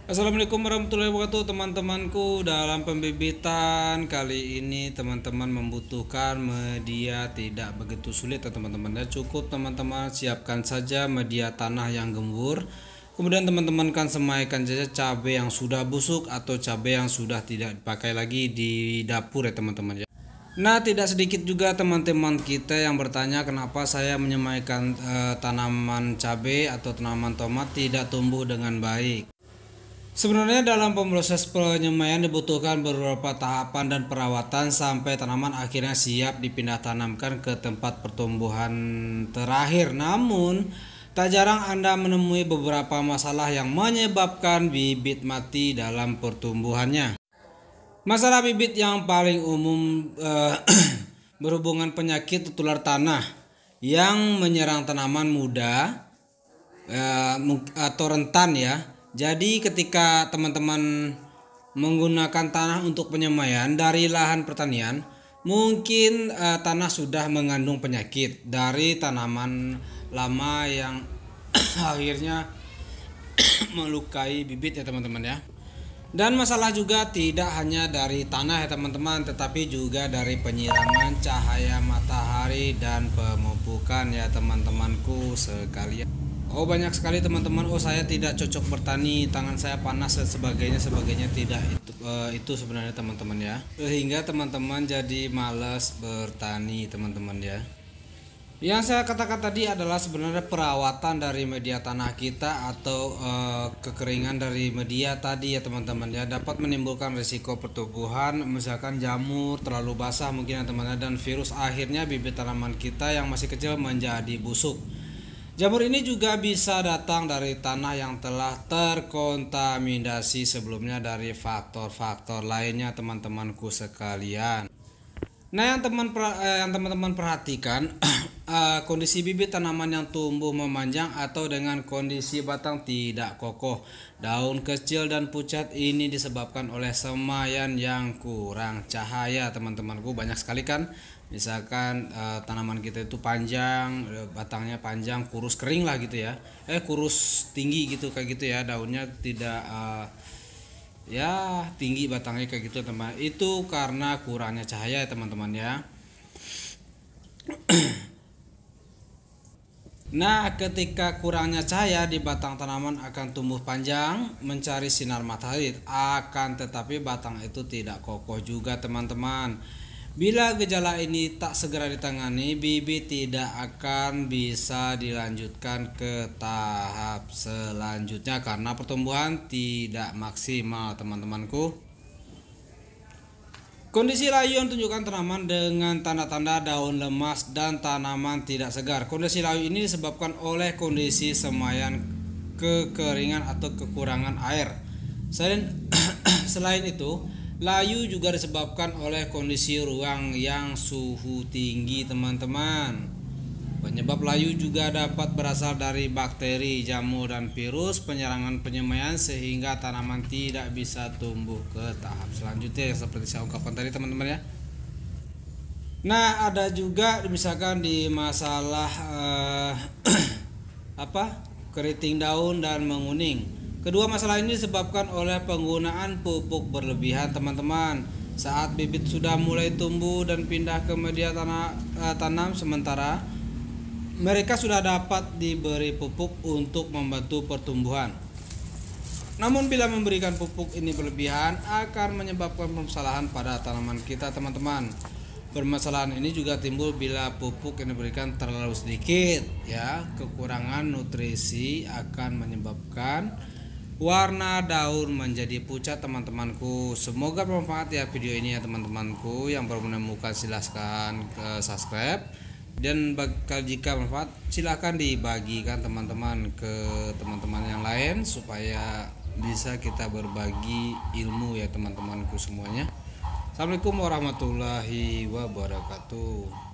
Assalamualaikum warahmatullahi wabarakatuh teman-temanku. Dalam pembibitan kali ini teman-teman membutuhkan media tidak begitu sulit ya teman-teman ya. Cukup teman-teman siapkan saja media tanah yang gembur. Kemudian teman-teman kan semaikan saja cabai yang sudah busuk atau cabai yang sudah tidak dipakai lagi di dapur ya teman-teman ya. Nah, tidak sedikit juga teman-teman kita yang bertanya kenapa saya menyemaikan tanaman cabai atau tanaman tomat tidak tumbuh dengan baik. Sebenarnya dalam proses penyemaian dibutuhkan beberapa tahapan dan perawatan sampai tanaman akhirnya siap dipindah tanamkan ke tempat pertumbuhan terakhir. Namun, tak jarang Anda menemui beberapa masalah yang menyebabkan bibit mati dalam pertumbuhannya. Masalah bibit yang paling umum berhubungan penyakit tular tanah yang menyerang tanaman muda atau rentan ya. Jadi ketika teman-teman menggunakan tanah untuk penyemaian dari lahan pertanian, mungkin tanah sudah mengandung penyakit dari tanaman lama yang akhirnya melukai bibit ya teman-teman ya. Dan masalah juga tidak hanya dari tanah ya teman-teman, tetapi juga dari penyiraman cahaya matahari dan pemupukan ya teman-temanku sekalian. Oh, banyak sekali teman-teman. Oh, saya tidak cocok bertani, tangan saya panas dan sebagainya tidak itu sebenarnya teman-teman ya. Sehingga teman-teman jadi malas bertani teman-teman ya. Yang saya katakan tadi adalah sebenarnya perawatan dari media tanah kita atau kekeringan dari media tadi ya teman-teman ya, dapat menimbulkan risiko pertumbuhan misalkan jamur terlalu basah mungkin ya teman-teman, dan virus akhirnya bibit tanaman kita yang masih kecil menjadi busuk. Jamur ini juga bisa datang dari tanah yang telah terkontaminasi sebelumnya dari faktor-faktor lainnya teman-temanku sekalian. Nah, yang teman-teman perhatikan kondisi bibit tanaman yang tumbuh memanjang atau dengan kondisi batang tidak kokoh, daun kecil dan pucat ini disebabkan oleh semaian yang kurang cahaya teman-temanku. Banyak sekali kan, misalkan tanaman kita itu panjang, batangnya panjang, kurus kering lah gitu ya, kurus tinggi gitu kayak gitu ya, daunnya tidak ya tinggi batangnya kayak gitu teman. Itu karena kurangnya cahaya ya teman-teman ya. Nah, ketika kurangnya cahaya di batang tanaman akan tumbuh panjang mencari sinar matahari, akan tetapi batang itu tidak kokoh juga teman-teman. Bila gejala ini tak segera ditangani, bibit tidak akan bisa dilanjutkan ke tahap selanjutnya karena pertumbuhan tidak maksimal teman-temanku. Kondisi layu yang tunjukkan tanaman dengan tanda-tanda daun lemas dan tanaman tidak segar. Kondisi layu ini disebabkan oleh kondisi semaian, kekeringan atau kekurangan air. Selain itu, layu juga disebabkan oleh kondisi ruang yang suhu tinggi teman-teman. Penyebab layu juga dapat berasal dari bakteri, jamur, dan virus penyerangan penyemaian sehingga tanaman tidak bisa tumbuh ke tahap selanjutnya seperti saya ungkapkan tadi teman-teman ya. Nah, ada juga misalkan di masalah keriting daun dan menguning. Kedua masalah ini disebabkan oleh penggunaan pupuk berlebihan teman-teman. Saat bibit sudah mulai tumbuh dan pindah ke media tanam sementara, mereka sudah dapat diberi pupuk untuk membantu pertumbuhan. Namun bila memberikan pupuk ini berlebihan akan menyebabkan permasalahan pada tanaman kita teman-teman. Permasalahan ini juga timbul bila pupuk yang diberikan terlalu sedikit ya. Kekurangan nutrisi akan menyebabkan warna daun menjadi pucat teman-temanku. Semoga bermanfaat ya video ini ya teman-temanku. Yang baru menemukan silahkan subscribe. Dan jika bermanfaat silahkan dibagikan teman-teman ke teman-teman yang lain supaya bisa kita berbagi ilmu ya teman-temanku semuanya. Assalamualaikum warahmatullahi wabarakatuh.